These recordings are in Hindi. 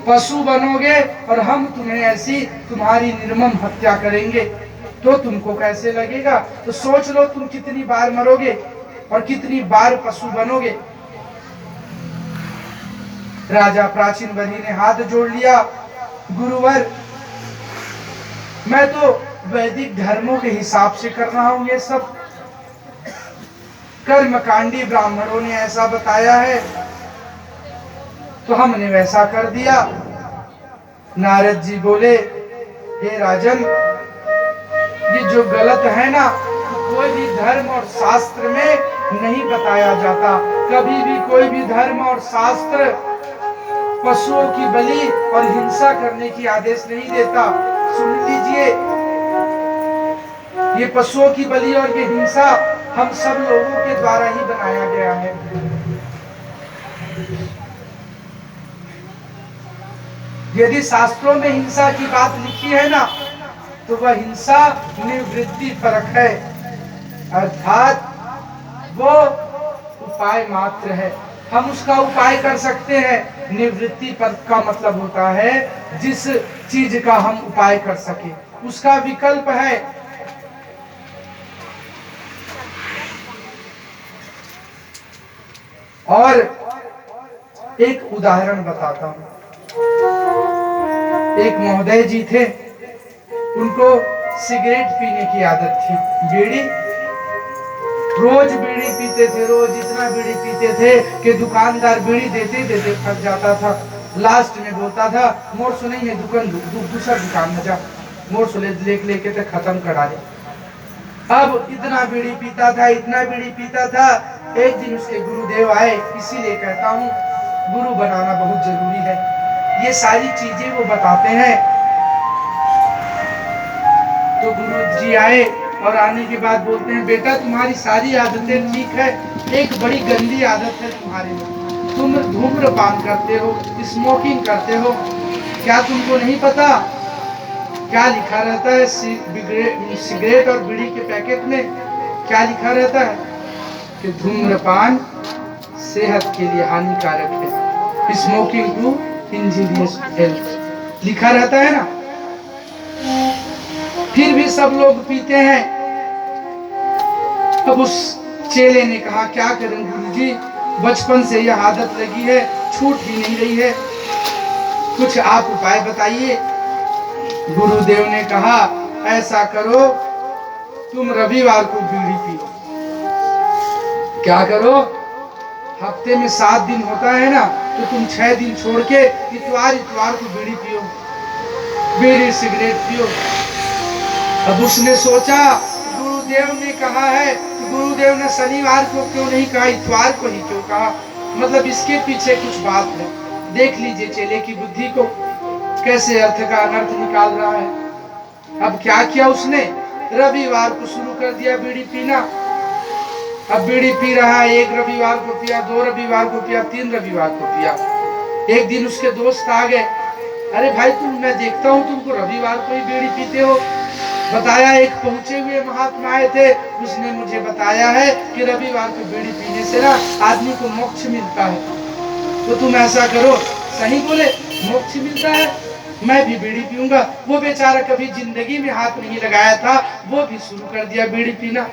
पशु बनोगे और हम तुम्हें ऐसी तुम्हारी निर्मम हत्या करेंगे तो तुमको कैसे लगेगा? तो सोच लो तुम कितनी बार मरोगे और कितनी बार पशु बनोगे। राजा प्राचीन बलि ने हाथ जोड़ लिया, गुरुवर मैं तो वैदिक धर्मों के हिसाब से कर रहा हूं, ये सब कर्मकांडी ब्राह्मणों ने ऐसा बताया है तो हमने वैसा कर दिया। नारद जी बोले, हे राजन, ये जो गलत है ना, कोई भी धर्म और शास्त्र में नहीं बताया जाता। कभी भी कोई भी धर्म और शास्त्र पशुओं की बलि और हिंसा करने की आदेश नहीं देता। सुन लीजिए, ये पशुओं की बलि और ये हिंसा हम सब लोगों के द्वारा ही बनाया गया है। यदि शास्त्रों में हिंसा की बात लिखी है ना, तो वह हिंसा निवृत्ति परक है, अर्थात वो उपाय मात्र है। हम उसका उपाय कर सकते हैं। निवृत्ति परक का मतलब होता है जिस चीज का हम उपाय कर सके, उसका विकल्प है। और एक उदाहरण बताता हूं। एक महोदय जी थे, उनको सिगरेट पीने की आदत थी, बीड़ी। रोज बीड़ी पीते थे, रोज इतना बीड़ी पीते थे कि दुकानदार बीड़ी देते देते थक जाता था। लास्ट में बोलता था, मोर सुने ये दुकान दूसरा दुकान में जा, मोर सुले लेके तो खत्म करा दे। अब इतना बीड़ी पीता था, इतना बीड़ी पीता था। एक दिन उसके गुरुदेव आए। इसीलिए कहता हूँ गुरु बनाना बहुत जरूरी है। ये सारी चीजें वो बताते हैं। तो गुरु जी आए और आने के बाद बोलते हैं, बेटा तुम्हारी सारी आदतें ठीक है, एक बड़ी गंदी आदत है तुम्हारी में। तुम धूम्रपान करते हो, स्मोकिंग करते हो। क्या तुमको नहीं पता क्या लिखा रहता है सिगरेट और बीड़ी के पैकेट में? क्या लिखा रहता है कि धूम्रपान सेहत के लिए हानिकारक है, स्मोकिंग टू इंजीरियस हेल्थ, लिखा रहता है ना। फिर भी सब लोग पीते हैं। अब उस चेले ने कहा, क्या करूं गुरुजी, बचपन से यह आदत लगी है, छूट ही नहीं रही है, कुछ आप उपाय बताइए। गुरुदेव ने कहा, ऐसा करो, तुम रविवार को बीड़ी पियो। क्या करो? हफ्ते में 7 दिन होता है ना, तो तुम 6 दिन छोड़ के इतवार को बीड़ी पियो, बीड़ी सिगरेट पियो। अब उसने सोचा, गुरुदेव ने कहा है, गुरुदेव ने शनिवार को क्यों नहीं कहा, इतवार को ही क्यों कहा? मतलब इसके पीछे कुछ बात है। देख लीजिए चेले की बुद्धि को, कैसे अर्थ का अनर्थ निकाल रहा है। अब क्या किया उसने? रविवार को शुरू कर दिया बीड़ी पीना। अब बीड़ी पी रहा है, 1 रविवार को पिया, 2 रविवार को पिया, 3 रविवार को पिया। एक दिन उसके दोस्त आ गए, अरे भाई मैं देखता हूँ तुमको रविवार को ही बीड़ी पीते हो। बताया, एक पहुंचे हुए महात्मा आए थे, उसने मुझे बताया है कि रविवार को बीड़ी पीने से ना आदमी को मोक्ष मिलता है। तो तुम ऐसा करो। सही बोले, मोक्ष मिलता है, मैं भी बीड़ी पीऊंगा। वो बेचारा कभी जिंदगी में हाथ नहीं लगाया था, वो भी शुरू कर दिया बीड़ी पीना।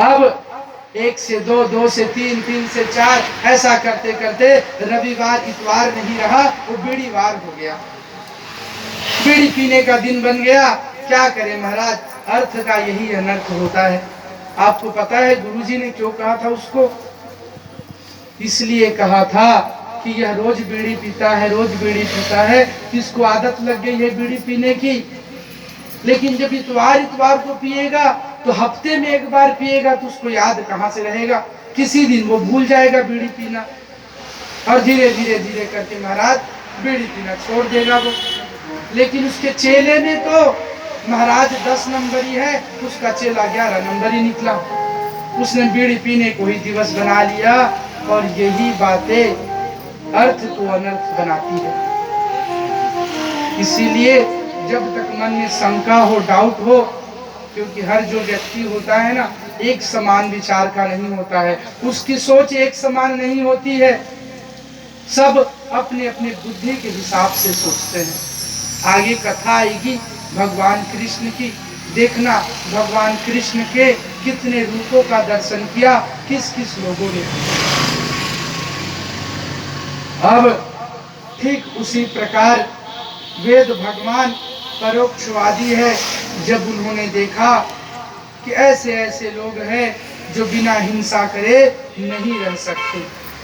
अब 1 से 2, 2 से 3, 3 से 4, ऐसा करते करते रविवार इतवार नहीं रहा, वो बीड़ीवार हो गया। बीड़ी पीने का दिन बन गया। क्या करे महाराज, अर्थ का यही अनर्थ होता है। आपको पता है गुरुजी ने क्यों कहा था उसको? इसलिए कहा था कि यह रोज बीड़ी पीता है, रोज बीड़ी पीता है, इसको आदत लग गई है बीड़ी पीने की। लेकिन जब इतवार को पिएगा तो हफ्ते में 1 बार पिएगा तो उसको याद कहाँ से रहेगा? किसी दिन वो भूल जाएगा बीड़ी पीना, और धीरे धीरे धीरे करके महाराज बीड़ी पीना छोड़ देगा वो। लेकिन उसके चेले ने तो महाराज 10 नंबरी है, उसका चेला 11 नंबरी निकला। उसने बीड़ी पीने को ही दिवस बना लिया। और यही बातें अर्थ को अनर्थ बनाती है। इसीलिए जब तक मन में शंका हो, डाउट हो, क्योंकि हर जो व्यक्ति होता है ना, एक समान विचार का नहीं होता है, उसकी सोच एक समान नहीं होती है। सब अपने अपने बुद्धि के हिसाब से सोचते हैं। आगे कथा आएगी भगवान कृष्ण की, देखना भगवान कृष्ण के कितने रूपों का दर्शन किया, किस किस लोगों ने। अब ठीक उसी प्रकार वेद भगवान परोक्षवादी है। जब उन्होंने देखा कि ऐसे ऐसे लोग हैं जो बिना हिंसा करे नहीं रह सकते,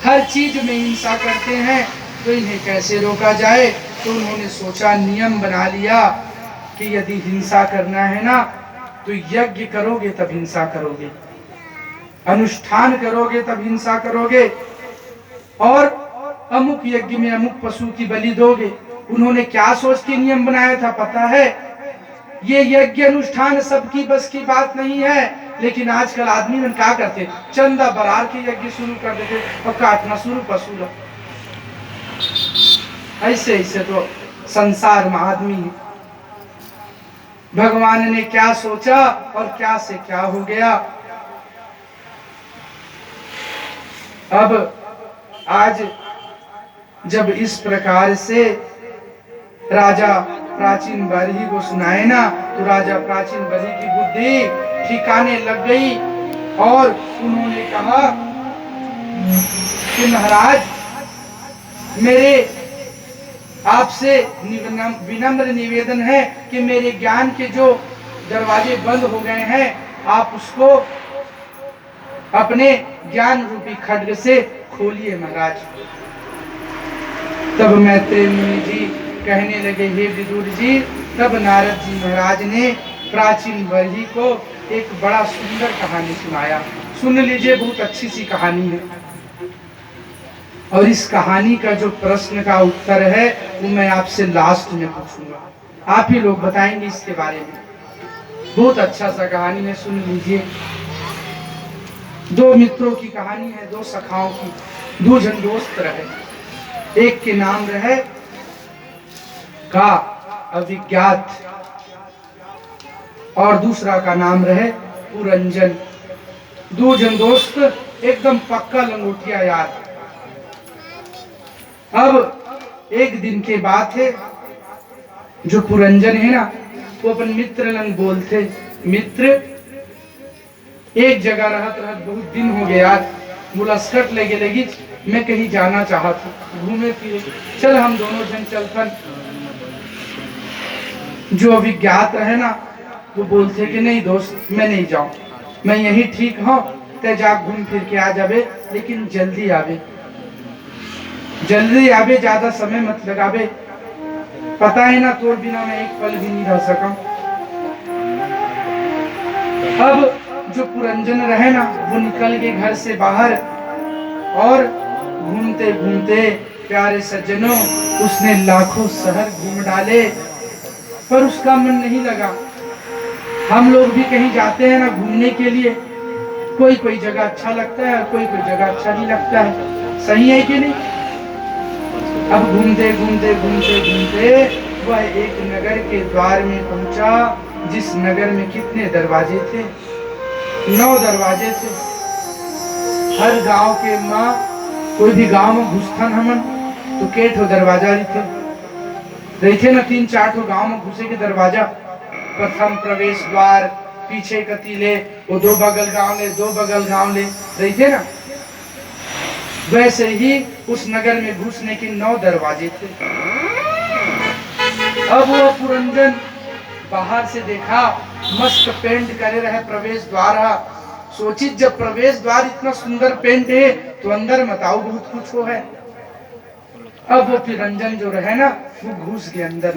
हर चीज में हिंसा करते हैं, तो इन्हें कैसे रोका जाए। तो उन्होंने सोचा, नियम बना लिया कि यदि हिंसा करना है ना तो यज्ञ करोगे तब हिंसा करोगे, अनुष्ठान करोगे तब हिंसा करोगे, और अमुक यज्ञ में अमुक पशु की बलि दोगे। उन्होंने क्या सोच के नियम बनाया था पता है? ये यज्ञ अनुष्ठान सबकी बस की बात नहीं है, लेकिन आजकल आदमी मन क्या करते, चंदा बरार के यज्ञ शुरू कर देते और काटना शुरू पशु लोग। ऐसे ऐसे तो संसार में आदमी है। भगवान ने क्या सोचा और क्या से क्या हो गया। अब आज जब इस प्रकार से राजा प्राचीन बरही को सुनाए ना, तो राजा प्राचीन बरही की बुद्धि ठिकाने लग गई और उन्होंने कहा कि महाराज, मेरे आपसे विनम्र निवेदन है कि मेरे ज्ञान के जो दरवाजे बंद हो गए हैं, आप उसको अपने ज्ञान रूपी खड्ग से खोलिए महाराज। तब मैत्रेय मुनि जी कहने लगे, हे विदुर जी। तब नारद जी महाराज ने प्राचीन बरही को एक बड़ा सुंदर कहानी सुनाया। सुन लीजिए, बहुत अच्छी सी कहानी है, और इस कहानी का जो प्रश्न का उत्तर है वो मैं आपसे लास्ट में पूछूंगा। आप ही लोग बताएंगे इसके बारे में। बहुत अच्छा सा कहानी है, सुन लीजिए। दो मित्रों की कहानी है, दो सखाओं की। दो जन दोस्त रहे। एक के नाम रहे का अविज्ञात और दूसरा का नाम रहे पुरंजन। दो जन दोस्त एकदम पक्का लंगोटिया यार। अब एक दिन के बात है, जो पुरंजन है ना, वो अपन मित्र लंग बोलते, मित्र एक जगह रहत रहत बहुत दिन हो गया यार, मुलास्कट लगे लगी, मैं कहीं जाना चाहता घूमे फिरे, चल हम दोनों जन चलतन। जो अभिज्ञात रहे ना, वो बोलते कि नहीं दोस्त, मैं नहीं जाऊं, मैं यहीं ठीक हूं, ते जा घूम फिर के आ जाबे, लेकिन जल्दी आवे, जल्दी आवे, ज्यादा समय मत लगावे, पता है ना तोर बिना मैं एक पल भी नहीं रह सका। अब जो पुरंजन रहे ना, वो निकल के घर से बाहर और घूमते घूमते, प्यारे सज्जनों, उसने लाखों शहर घूम डाले, पर उसका मन नहीं लगा। हम लोग भी कहीं जाते हैं ना घूमने के लिए, कोई कोई जगह अच्छा लगता है और कोई कोई जगह अच्छा नहीं लगता है, सही है कि नहीं? अब घूमते घूमते घूमते घूमते वह एक नगर के द्वार में पहुंचा, जिस नगर में कितने दरवाजे थे? 9 दरवाजे थे। हर गांव के माँ, कोई भी गांव में घुसथन हमन तो केठो दरवाजा रहे ना, 3-4 गांव में घुसे के दरवाजा। प्रथम प्रवेश द्वार, पीछे कतीले, वो 2 बगल गांव ले, 2 बगल गांव ले रहे ना, वैसे ही उस नगर में घुसने के 9 दरवाजे थे। अब वो पुरंजन बाहर से देखा, मस्त पेंट करे रहे प्रवेश द्वार। सोचित जब प्रवेश द्वार इतना सुंदर पेंट है तो अंदर बताओ बहुत कुछ हो है। अब वो पुरंजन जो रहे ना, वो घुस गए अंदर।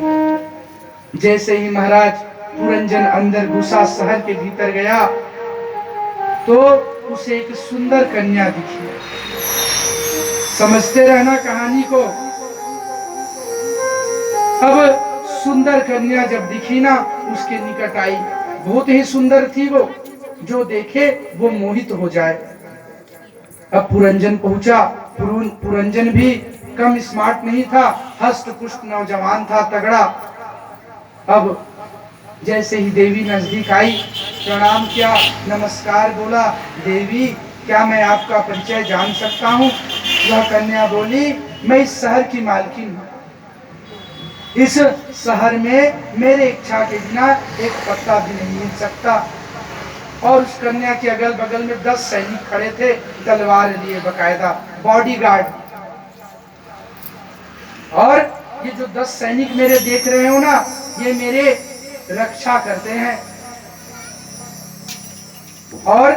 जैसे ही महाराज पुरंजन अंदर घुसा, शहर के भीतर गया, तो उसे एक सुंदर कन्या दिखी। समझते रहना कहानी को। अब सुंदर कन्या जब दिखी ना, उसके निकट आई, बहुत ही सुंदर थी वो, जो देखे वो मोहित हो जाए। अब पुरंजन पहुंचा। पुरंजन भी कम स्मार्ट नहीं था, हस्त पुष्ट नौजवान था, तगड़ा। अब जैसे ही देवी नजदीक आई, प्रणाम किया, नमस्कार बोला, देवी क्या मैं आपका परिचय जान सकता हूँ? वह कन्या बोली, मैं इस शहर की मालकिन हूँ, इस शहर में मेरे इच्छा के बिना एक पत्ता भी नहीं मिल सकता। और उस कन्या के अगल बगल में 10 सैनिक खड़े थे, तलवार लिए, बकायदा बॉडीगार्ड। और ये जो 10 सैनिक मेरे देख रहे हो ना, ये मेरे रक्षा करते हैं। और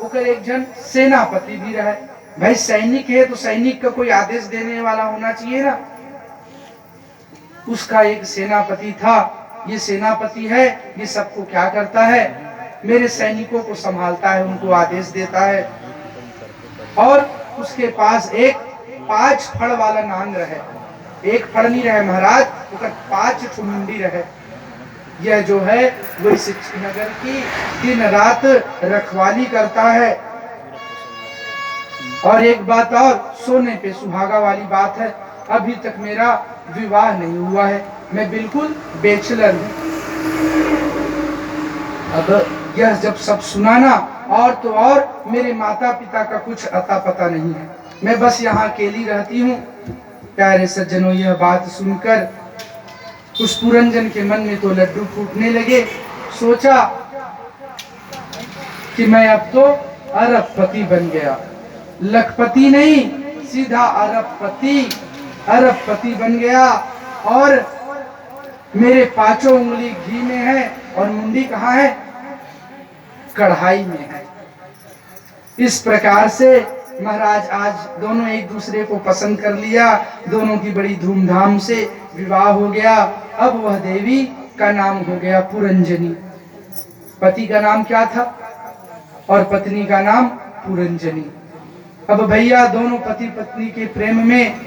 उकर एक जन सेनापति भी रहे। भाई सैनिक है तो सैनिक का कोई आदेश देने वाला होना चाहिए ना। उसका एक सेनापति था। ये सेनापति है, ये सबको क्या करता है, मेरे सैनिकों को संभालता है, उनको आदेश देता है। और उसके पास एक 5 फड़ वाला नांग रहे, एक फड़ नहीं रहे महाराज, उसका 5 ठुमुंडी रहे। यह जो है वही नगर की दिन रात रखवाली करता है। और एक बात और, सोने पे सुहागा वाली बात है, अभी तक मेरा विवाह नहीं हुआ है, मैं बिल्कुल बैचलर हूँ। अब यह जब सब सुना ना, और तो और मेरे माता पिता का कुछ अता पता नहीं है, मैं बस यहाँ अकेली रहती हूँ। प्यारे सज्जनों, यह बात सुनकर उस पुरंजन के मन में तो लड्डू फूटने लगे। सोचा कि मैं अब तो अरबपति बन गया, लखपति नहीं, सीधा अरबपति बन गया। और मेरे 5 उंगली घी में है और मुंडी कहाँ है, कढ़ाई में है। इस प्रकार से महाराज आज दोनों एक दूसरे को पसंद कर लिया, दोनों की बड़ी धूमधाम से विवाह हो गया। अब वह देवी का नाम हो गया पुरंजनी। पति का नाम क्या था और पत्नी का नाम पुरंजनी। अब भैया दोनों पति पत्नी के प्रेम में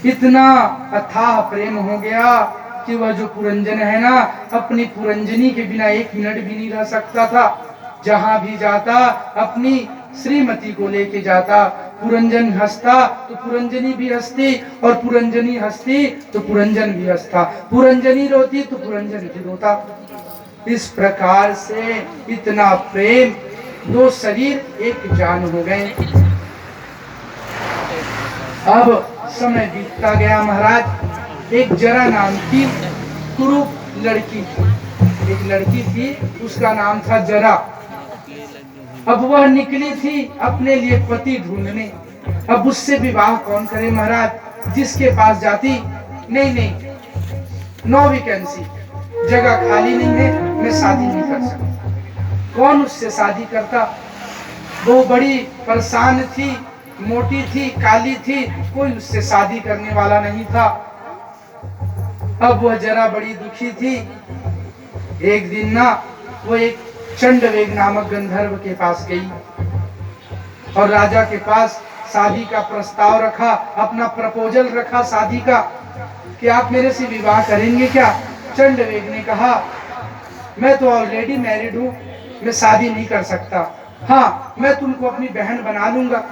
इतना अथाह प्रेम हो गया कि वह जो पुरंजन है ना, अपनी पुरंजनी के बिना 1 मिनट भी नहीं रह सकता था। जहां भी जाता अपनी श्रीमती को लेके जाता। पुरंजन हंसता तो पुरंजनी भी हंसती, और पुरंजनी हंसती तो पुरंजन भी हंसता, पुरंजनी रोती तो पुरंजन भी रोता। इस प्रकार से इतना प्रेम, 2 शरीर एक जान हो गए। अब समय बीतता गया महाराज। एक जरा नाम की कुरूप लड़की थी, एक लड़की थी, उसका नाम था जरा। अब वह निकली थी अपने लिए पति ढूंढने। अब उससे विवाह कौन करे महाराज, जिसके पास जाती, नहीं, नो वैकेंसी, जगह खाली नहीं है, मैं शादी नहीं कर सकती। कौन उससे शादी करता। वो बड़ी परेशान थी, मोटी थी, काली थी, कोई उससे शादी करने वाला नहीं था। अब वह जरा बड़ी दुखी थी। एक दिन ना वो एक चंडवेग नामक गंधर्व के पास गई और राजा के पास शादी का प्रस्ताव रखा, अपना प्रपोजल रखा शादी का, कि आप मेरे से विवाह करेंगे क्या। चंडवेग ने कहा, मैं तो ऑलरेडी मैरिड हूँ, मैं शादी नहीं कर सकता, हाँ मैं तुमको अपनी बहन बना लूंगा।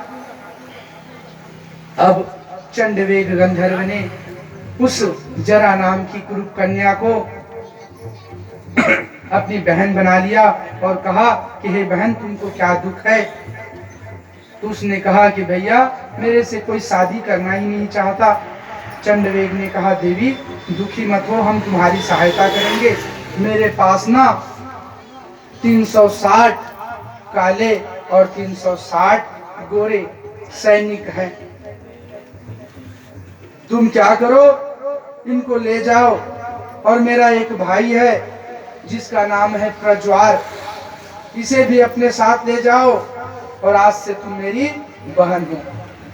अब चंडवेग गंधर्व ने उस जरा नाम की कुरूप कन्या को अपनी बहन बना लिया और कहा कि हे बहन, तुमको क्या दुख है। तो उसने कहा कि भैया मेरे से कोई शादी करना ही नहीं चाहता। चंडवेग ने कहा, देवी दुखी मत हो, हम तुम्हारी सहायता करेंगे। मेरे पास ना 360 काले और 360 गोरे सैनिक हैं। तुम क्या करो, इनको ले जाओ। और मेरा एक भाई है जिसका नाम है प्रज्वार, इसे भी अपने साथ ले जाओ, और आज से तुम मेरी बहन हो।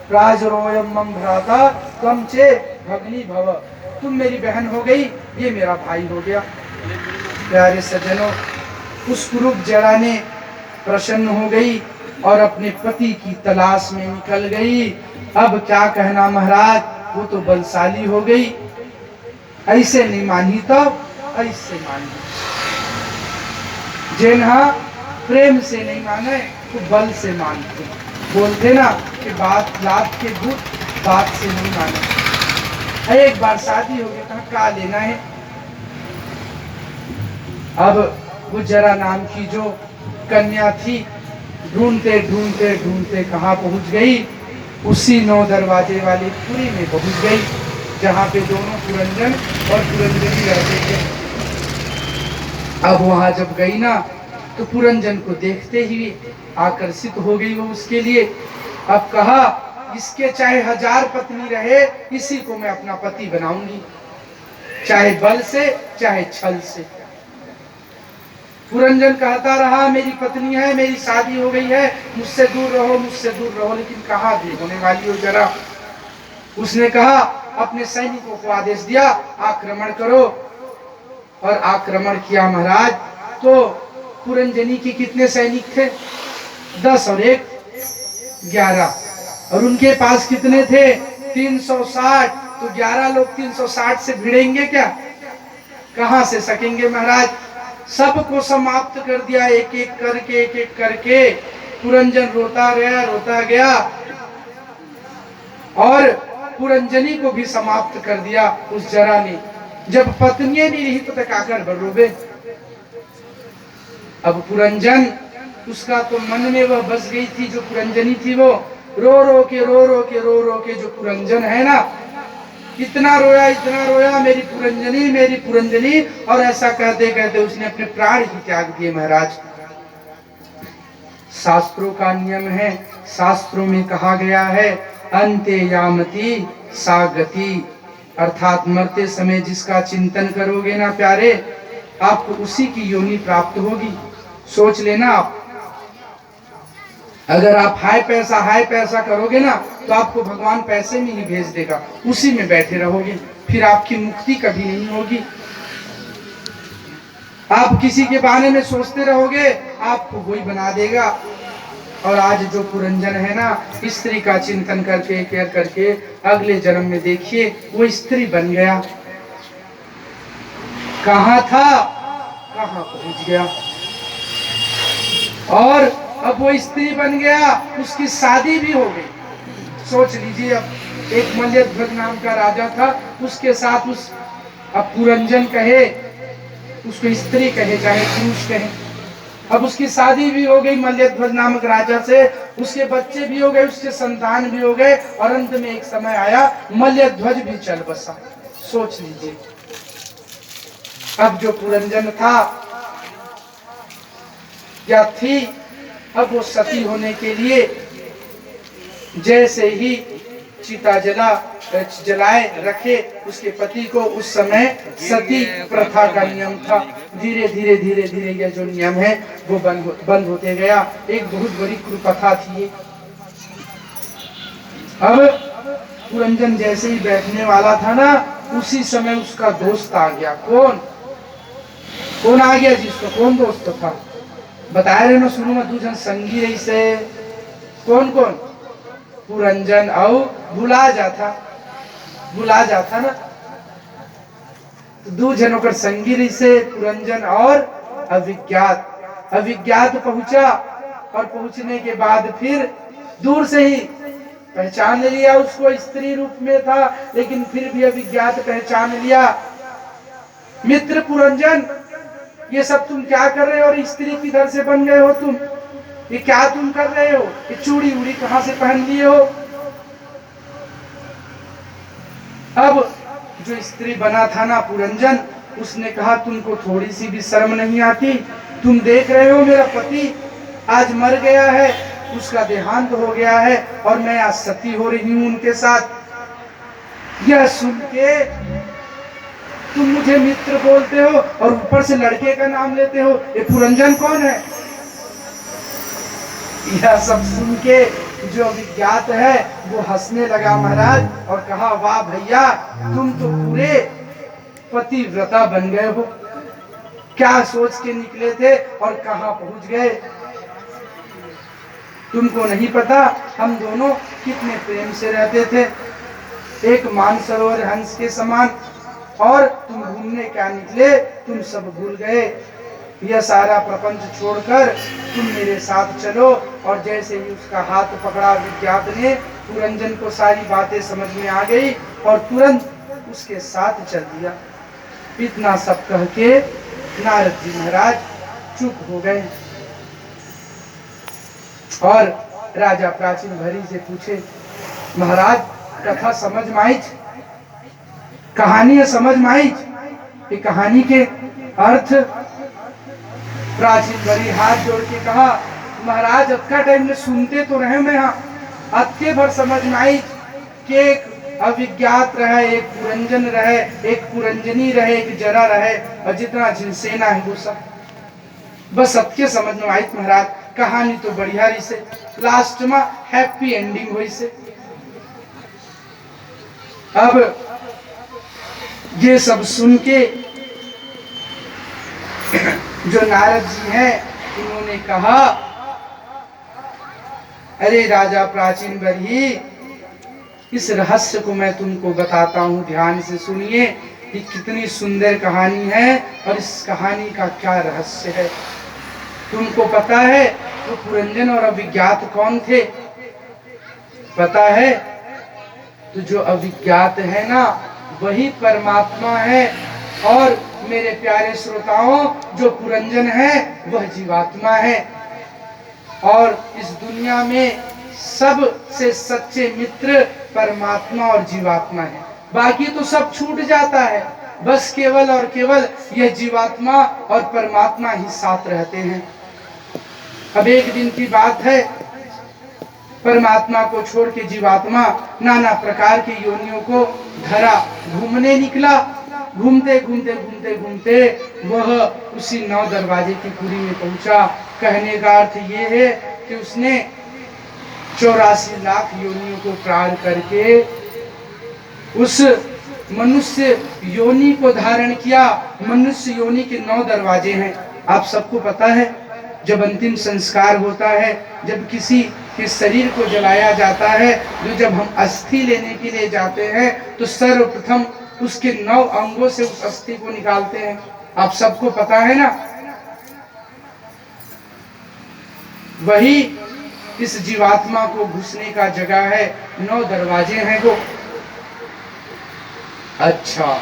प्राजरोयम मम भ्राता त्वं चे भगिनी भव, तुम मेरी बहन हो गई, ये मेरा भाई हो गया। प्यारे सज्जनों, उस कुरूप जरा ने प्रसन्न हो गई और अपने पति की तलाश में निकल गई। अब क्या कहना महाराज, वो तो बलशाली हो गई। ऐसे नहीं मानी तो ऐसे मानी, जिन्हा प्रेम से नहीं माने तो बल से मानते। बोलते ना कि बात लात के भूत बात से नहीं माने। एक बार शादी हो गई, कहा क्या लेना है। अब वो जरा नाम की जो कन्या थी, ढूंढते ढूंढते ढूंढते कहाँ पहुंच गई, उसी 9 दरवाजे वाली पुरी में पहुंच गई जहाँ पे दोनों पुरंजन और पुरंजनी रहते थे। अब वहां जब गई ना तो पुरंजन को देखते ही आकर्षित हो गई वो उसके लिए। अब कहा इसके चाहे 1000 पत्नी रहे, इसी को मैं अपना पति बनाऊंगी, चाहे बल से चाहे छल से। पुरंजन कहता रहा मेरी पत्नी है, मेरी शादी हो गई है, मुझसे दूर रहो, मुझसे दूर रहो, लेकिन कहाँ भी होने वाली हो जरा। उसने कहा अपने सैनिकों को आदेश दिया आक्रमण करो, और आक्रमण किया महाराज। तो पुरंजनी के कितने सैनिक थे? 10 और 1 11, और उनके पास कितने थे? 360। तो 11 लोग 360 से भिड़ेंगे क्या? कहां से सकेंगे महाराज। सबको समाप्त कर दिया एक एक करके। पुरंजन रोता गया और पुरंजनी को भी समाप्त कर दिया उस जरा ने। जब पत्नी नहीं रही तो तकाकर बरोबे। अब पुरंजन, उसका तो मन में वह बस गई थी जो पुरंजनी थी, वो रो रो के जो पुरंजन है ना, इतना रोया मेरी पुरंजनी, और ऐसा कहते कहते उसने अपने प्राण ही त्याग दिए महाराज। शास्त्रों का नियम है, शास्त्रों में कहा गया है अंते यामति सा गति, अर्थात मरते समय जिसका चिंतन करोगे ना प्यारे, आपको उसी की योनि प्राप्त होगी। सोच लेना आप, अगर आप हाय पैसा करोगे ना तो आपको भगवान पैसे में ही भेज देगा, उसी में बैठे रहोगे, फिर आपकी मुक्ति कभी नहीं होगी। आप किसी के बारे में सोचते रहोगे, आपको वही बना देगा। और आज जो पुरंजन है ना, स्त्री का चिंतन करके अगले जन्म में देखिए वो स्त्री बन गया। कहाँ था, कहाँ पहुंच गया। और अब वो स्त्री बन गया, उसकी शादी भी हो गई। सोच लीजिए, अब एक मल्यध्वज नाम का राजा था, उसके साथ अब पुरंजन कहे, उसको स्त्री कहे चाहे पुरुष कहे, अब उसकी शादी भी हो गई मल्यध्वज नामक राजा से, उसके बच्चे भी हो गए, उसके संतान भी हो गए, और अंत में एक समय आया मल्यध्वज भी चल बसा। सोच लीजिए, अब जो पुरंजन था या थी, अब वो सती होने के लिए जैसे ही चिता जलाए रखे उसके पति को, उस समय सती प्रथा का नियम था। धीरे धीरे यह जो नियम है वो बंद होते गया। एक बहुत बड़ी कुप्रथा थी। अब पुरंजन जैसे ही बैठने वाला था ना, उसी समय उसका दोस्त आ गया। कौन आ गया जिसका कौन दोस्त था? बताया रहे ना शुरू में, 2 जन संगी रही से। कौन? पुरंजन और भुला जाता ना, तो 2 जनों का संगी रही से, पुरंजन और अविज्ञात पहुंचा, और पहुंचने के बाद फिर दूर से ही पहचान लिया उसको, स्त्री रूप में था, लेकिन फिर भी अविज्ञात पहचान लिया। मित्र पुरंजन, ये सब तुम क्या कर रहे हो, और स्त्री किधर से बन गए हो तुम? ये क्या तुम कर रहे हो? ये चूड़ी उड़ी कहां से पहन लिए हो? अब जो स्त्री बना था ना पुरंजन, उसने कहा तुमको थोड़ी सी भी शर्म नहीं आती? तुम देख रहे हो मेरा पति आज मर गया है, उसका देहांत हो गया है, और मैं आज सती हो रही हूं उनके साथ। यह सुन के तुम मुझे मित्र बोलते हो और ऊपर से लड़के का नाम लेते हो, ये पुरंजन कौन है? यह सब सुन के जो अविज्ञात है वो हंसने लगा महाराज, और कहा वाह भैया, तुम तो पूरे पतिव्रता बन गए हो। क्या सोच के निकले थे और कहां पहुंच गए? तुमको नहीं पता हम दोनों कितने प्रेम से रहते थे, एक मानसरोवर हंस के समान, और तुम घूमने क्या निकले, तुम सब भूल गए। यह सारा प्रपंच छोड़कर तुम मेरे साथ चलो। और जैसे ही उसका हाथ पकड़ा विज्ञात ने, पुरंजन को सारी बातें समझ में आ गई और तुरंत उसके साथ चल दिया। इतना सब कह के नारद जी महाराज चुप हो गए, और राजा प्राचीन भरी से पूछे महाराज कथा समझ में आई, कहानी समझ में आई। ये कहानी के अर्थ प्राचीन बड़ी हाथ जोड़ के कहा, महाराज अक्का टाइम में सुनते तो रहे मैं, यहाँ अत्य भर समझ में आई कि एक अविज्ञात रहे, एक पुरंजन रहे, एक पुरंजनी रहे, एक जरा रहे, और जितना सेना है वो सब बस सत्य समझ में आई महाराज। कहानी तो बढ़िया रही से, लास्ट में हैप्पी एंडिंग हुई से। अब ये सब सुन के जो नारद जी हैं उन्होंने कहा, अरे राजा प्राचीन बरही, इस रहस्य को मैं तुमको बताता हूँ, ध्यान से सुनिए कि कितनी सुंदर कहानी है और इस कहानी का क्या रहस्य है। तुमको पता है तो पुरंजन और अविज्ञात कौन थे? पता है? तो जो अविज्ञात है ना वही परमात्मा है, और मेरे प्यारे श्रोताओं जो पुरंजन है वह जीवात्मा है। और इस दुनिया में सबसे सच्चे मित्र परमात्मा और जीवात्मा है, बाकी तो सब छूट जाता है, बस केवल और केवल यह जीवात्मा और परमात्मा ही साथ रहते हैं। अब एक दिन की बात है, परमात्मा को छोड़ के जीवात्मा नाना प्रकार की योनियों को धरा घूमने निकला। घूमते घूमते घूमते घूमते वह उसी 9 दरवाजे की पुरी में पहुंचा। कहने का अर्थ ये है कि उसने 84 लाख योनियों को पार करके उस मनुष्य योनि को धारण किया। मनुष्य योनि के 9 दरवाजे हैं। आप सबको पता है, जब अंतिम संस्कार होता है, जब किसी के शरीर को जलाया जाता है, तो जब हम अस्थि लेने के लिए जाते हैं तो सर्वप्रथम उसके 9 अंगों से उस अस्थि को निकालते हैं। आप सबको पता है ना? वही इस जीवात्मा को घुसने का जगह है, 9 दरवाजे हैं वो। अच्छा,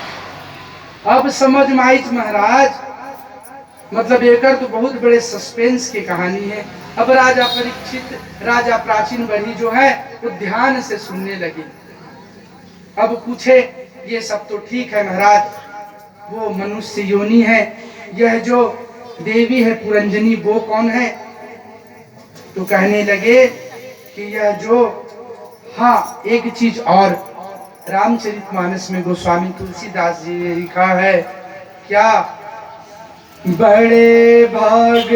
अब समझ में आई महाराज, मतलब एक तो बहुत बड़े सस्पेंस की कहानी है। अब राजा परीक्षित, राजा प्राचीन बरही जो है वो ध्यान से सुनने लगे। अब पूछे, ये सब तो ठीक है महाराज, वो मनुष्य योनि है, यह जो देवी है पुरंजनी वो कौन है? तो कहने लगे कि यह जो, हाँ एक चीज और, रामचरितमानस में गोस्वामी तुलसीदास जी ने लिखा है क्या, बड़े भाग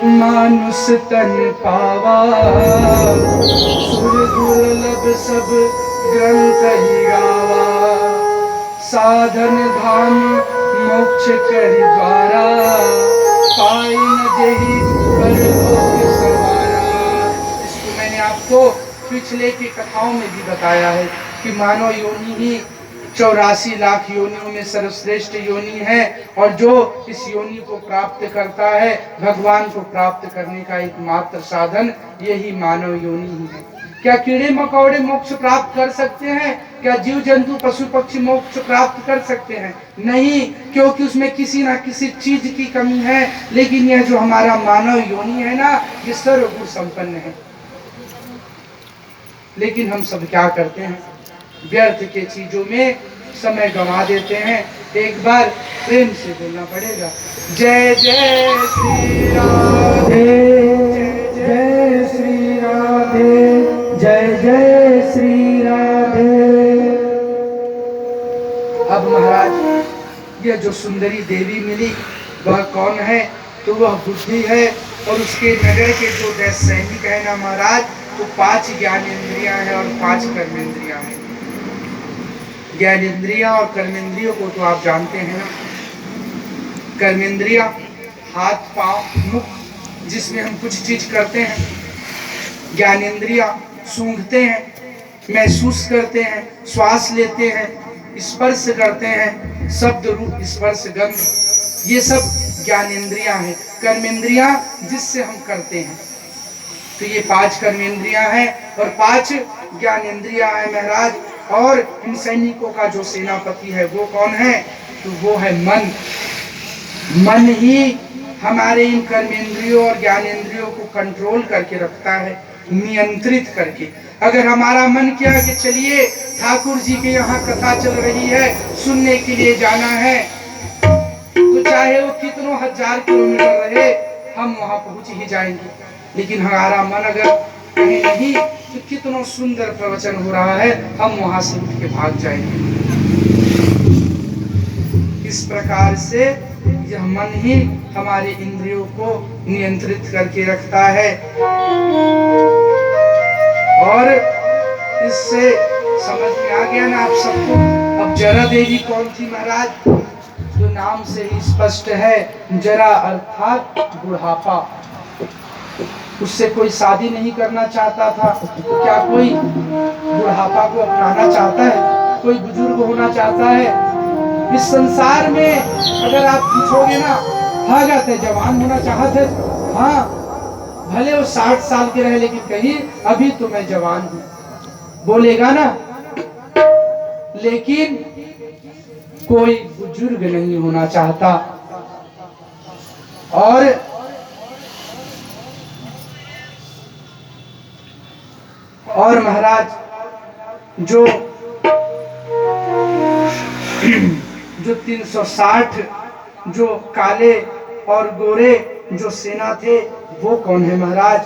मानुष तन पावा, सुर दुर्लभ सब ग्रंथ ही गावा, साधन धाम मोक्ष कर द्वारा, पाई न जेहि परलोक सवारा। इसको मैंने आपको पिछले की कथाओं में भी बताया है कि मानव योनि ही 84 लाख योनियों में सर्वश्रेष्ठ योनि है, और जो इस योनि को प्राप्त करता है, भगवान को प्राप्त करने का एकमात्र साधन यही मानव योनि ही है। क्या कीड़े मकोड़े मोक्ष प्राप्त कर सकते हैं? क्या जीव जंतु पशु पक्षी मोक्ष प्राप्त कर सकते हैं? नहीं, क्योंकि उसमें किसी ना किसी चीज की कमी है। लेकिन यह जो हमारा मानव योनि है ना, ये सर्वगुण संपन्न है। लेकिन हम सब क्या करते हैं? व्यर्थ के चीजों में समय गंवा देते हैं। एक बार प्रेम से बोलना पड़ेगा, जय जय श्री राधे, जय जय श्री राधे, जय जय श्री राधे। अब महाराज, यह जो सुंदरी देवी मिली वह कौन है? तो वह बुद्धि है, और उसके नगर के जो 10 सैनिक है ना महाराज, तो 5 ज्ञानेंद्रियां हैं और 5 कर्मेंद्रियां हैं। ज्ञानेंद्रियां और कर्मेंद्रियों को तो आप जानते हैं ना। कर्मेंद्रियां हाथ पांव मुख, जिसमें हम कुछ चीज करते हैं। ज्ञानेंद्रियां सूंघते हैं, महसूस करते हैं, श्वास लेते हैं, स्पर्श करते हैं, शब्द रूप स्पर्श गंध, ये सब ज्ञानेंद्रियां हैं। कर्मेंद्रियां जिससे हम करते हैं। तो ये 5 कर्मेंद्रियां हैं और 5 ज्ञानेंद्रियां हैं महाराज। और इन सैनिकों का जो सेनापति है वो कौन है? तो वो है मन। मन ही हमारे इन कर्मेंद्रियों और ज्ञानेंद्रियों को कंट्रोल करके रखता है। नियंत्रित करके। अगर हमारा मन किया कि चलिए ठाकुर जी के यहाँ कथा चल रही है, सुनने के लिए जाना है, तो चाहे वो कितनों हजार किलोमीटर रहे, हम वहां पहुंच ही जाएंगे। लेकिन हमारा मन अगर कहीं नहीं, तो कितनों सुंदर प्रवचन हो रहा है, हम वहां से उठ के भाग जाएंगे। इस प्रकार से यह मन ही हमारे इंद्रियों को नियंत्रित करके रखता है। और इससे समझ में आ गया ना आप सबको। अब जरा देवी कौन थी महाराज? तो नाम से ही स्पष्ट है, जरा अर्थात बुढ़ापा। उससे कोई शादी नहीं करना चाहता था, तो क्या कोई बुढ़ापा को अपनाना चाहता है? कोई बुजुर्ग होना चाहता है? इस संसार में अगर आप पूछोगे ना, हाँ जाते जवान होना चाहते, हाँ भले वो 60 साल के रहे, लेकिन कहीं अभी तो मैं जवान हूं, बोलेगा ना। लेकिन कोई बुजुर्ग नहीं होना चाहता। और महाराज जो 360 जो काले और गोरे जो सेना थे, वो कौन है महाराज?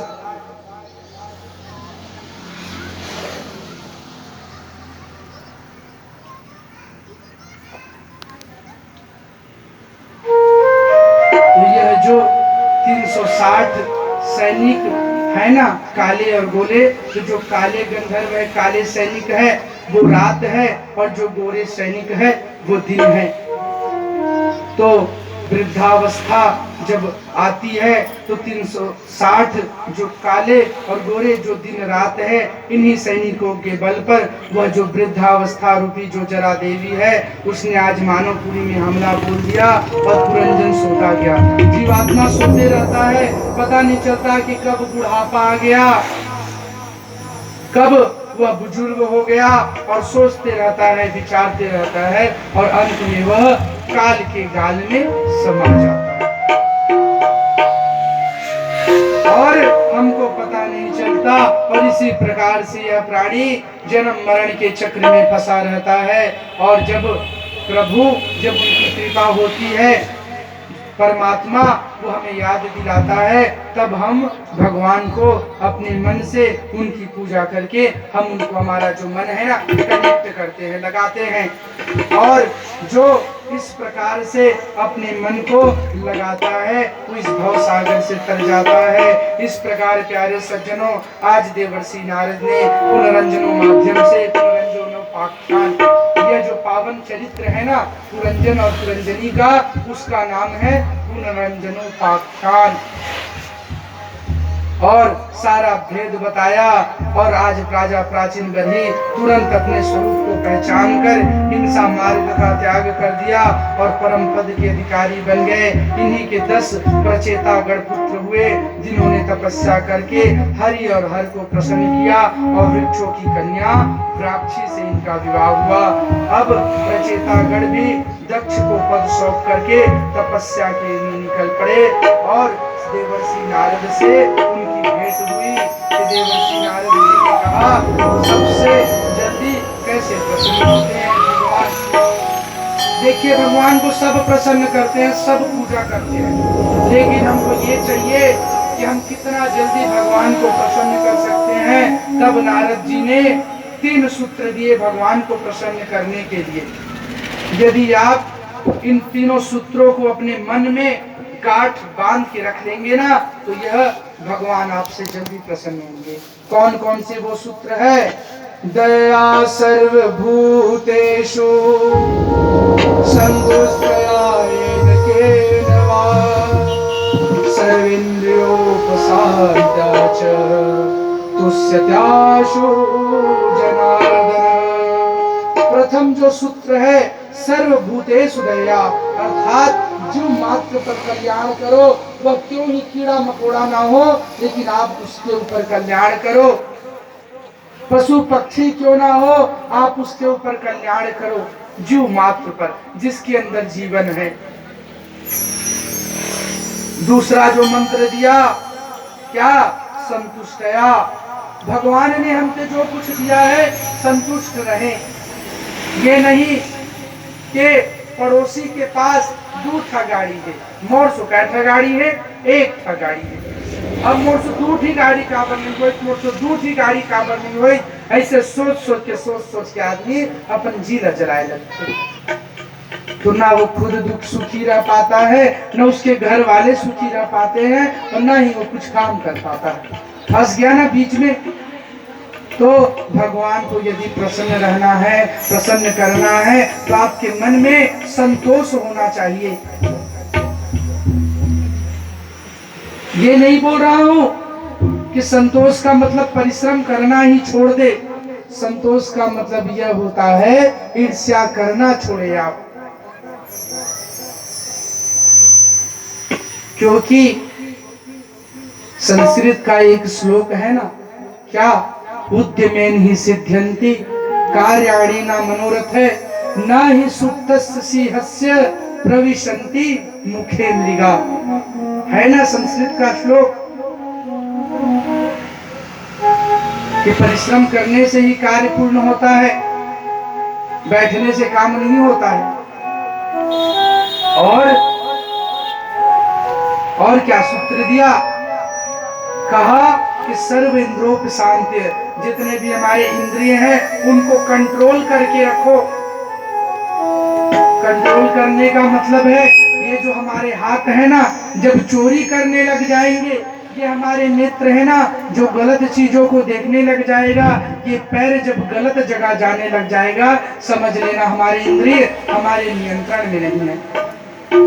तो यह जो 360 सैनिक है ना, काले और गोरे, तो जो काले गंधर्व है, काले सैनिक है, वो रात है, और जो गोरे सैनिक है वो दिन है। तो वृद्धावस्था जब आती है तो 360 जो काले और गोरे जो दिन रात है, इन्हीं सैनिकों के बल पर वह जो वृद्धावस्था रूपी जो जरा देवी है, उसने आज मानवपुरी में हमला बोल दिया और पुरंजन सोता गया। जीवात्मा सोते रहता है, पता नहीं चलता कि कब बुढ़ापा आ गया, कब वह बुजुर्ग हो गया, और सोचते रहता है, विचारते रहता है, और अंत में वह काल के गाल में समा जाता है। और हमको पता नहीं चलता। और इसी प्रकार से यह प्राणी जन्म मरण के चक्र में फंसा रहता है। और जब प्रभु, जब उनकी कृपा होती है, परमात्मा वो हमें याद दिलाता है, तब हम भगवान को अपने मन से उनकी पूजा करके हम उनको, हमारा जो मन है ना, कनेक्ट करते हैं, लगाते हैं। और जो इस प्रकार से अपने मन को लगाता है, वो इस भव सागर से तर जाता है। इस प्रकार प्यारे सज्जनों, आज देवर्षि नारद ने पुनरंजनों माध्यम से पुनरंजनोपाख्यान, यह जो पावन चरित्र है ना पुरंजन और पुरंजनी का, उसका नाम है पुनरंजनोपाख्यान, और सारा भेद बताया। और आज राजा प्राचीन गढ़ी तुरंत अपने स्वरूप को पहचान कर हिंसा मार्ग का त्याग कर दिया और परम पद के अधिकारी बन गए। इन्हीं के 10 प्रचेता गण पुत्र हुए, जिन्होंने तपस्या करके हरि और हर को प्रसन्न किया, और वृक्षों की कन्या वृक्षी से इनका विवाह हुआ। अब प्रचेता गण भी दक्ष को पद सौंप करके तपस्या के लिए निकल पड़े। और देवर्षि नारद से उनकी भेंट हुई कि देवर्षि नारद जी ने कहा, सबसे जल्दी कैसे प्रसन्न होते हैं भगवान। देखिए, भगवान को सब प्रसन्न करते हैं, सब पूजा करते हैं, लेकिन हमको ये चाहिए कि हम कितना जल्दी भगवान को प्रसन्न कर सकते हैं। तब नारद जी ने 3 सूत्र दिए भगवान को प्रसन्न करने के लिए। यदि आप इन तीनों सूत्रों को अपने मन में गांठ बांध के रख लेंगे ना, तो यह भगवान आपसे जल्दी प्रसन्न होंगे। कौन कौन से वो सूत्र है? दया सर्वभूतेषु संगुष्टया येन केनवा सर्वेन्द्रियोपसाद्या च तुष्यत्याशु जनार्दन। प्रथम जो सूत्र है, सर्वभूतेषु दया, अर्थात जो मात्र पर कल्याण करो, वह क्यों ही कीड़ा मकोड़ा ना हो, लेकिन आप उसके ऊपर कल्याण करो। पशु पक्षी क्यों ना हो, आप उसके ऊपर कल्याण करो, जीव मात्र पर, जिसके अंदर जीवन है। दूसरा जो मंत्र दिया, क्या? संतुष्टया, भगवान ने हमसे जो कुछ दिया है संतुष्ट रहे। ये नहीं कि पड़ोसी के पास 2 ठा गाड़ी है, मोर सो कैठा गाड़ी है, 1 ठा गाड़ी है। अब मोर से 2 ठी गाड़ी काबर नहीं हुई, मोर से 2 ठी गाड़ी काबर नहीं हुई, ऐसे सोच के आदमी अपन जीला जलाए लगते। तो ना वो खुद दुख सुखी रह पाता है, ना उसके घर वाले सुखी रह पाते हैं, और ना ही वो कुछ काम कर पाता है। फंस गया ना बीच में। तो भगवान को यदि प्रसन्न रहना है, प्रसन्न करना है, तो आपके मन में संतोष होना चाहिए। ये नहीं बोल रहा हूं कि संतोष का मतलब परिश्रम करना ही छोड़ दे। संतोष का मतलब यह होता है ईर्ष्या करना छोड़े आप। क्योंकि संस्कृत का एक श्लोक है ना, क्या, उद्यमेन ही सिद्ध्यन्ति कार्याणि न मनोरथे न ही सुप्तस्य सिंहस्य प्रविशन्ति मुखे मृगा। है ना संस्कृत का श्लोक कि परिश्रम करने से ही कार्य पूर्ण होता है, बैठने से काम नहीं होता है। और क्या सूत्र दिया, कहा कि सर्व इंद्रियों शांति, जितने भी हमारे इंद्रिय हैं उनको कंट्रोल करके रखो। कंट्रोल करने का मतलब है ये जो हमारे हाथ है ना, जब चोरी करने लग जाएंगे, ये हमारे नेत्र है ना, जो गलत चीजों को देखने लग जाएगा, ये पैर जब गलत जगह जाने लग जाएगा, समझ लेना हमारे इंद्रिय हमारे नियंत्रण में नहीं है।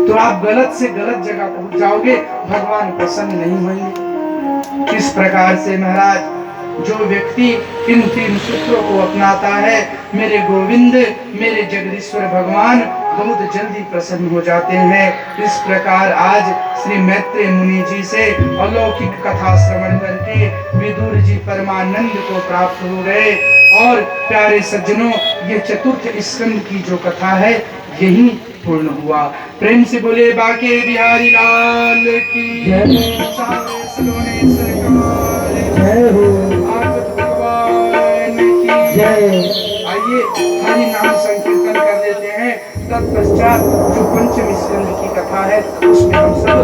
तो आप गलत से गलत जगह पहुंच जाओगे, भगवान प्रसन्न नहीं होंगे। इस प्रकार से महाराज जो व्यक्ति इन 3 सूत्रों को अपनाता है, मेरे गोविंद मेरे जगदीश्वर भगवान बहुत जल्दी प्रसन्न हो जाते हैं। इस प्रकार आज श्री मैत्रेय मुनि जी से अलौकिक कथा श्रवण करके विदुर जी परमानंद को प्राप्त हो गए। और प्यारे सज्जनों, ये चतुर्थ स्कंद की जो कथा है यही पूर्ण हुआ। प्रेम से बोले बाके बिहारी लाल की जय, भगवान की जय। आइए हरि नाम संकीर्तन कर लेते हैं, तत्पश्चात जो पंचम स्कंद की कथा है उसमें हम सब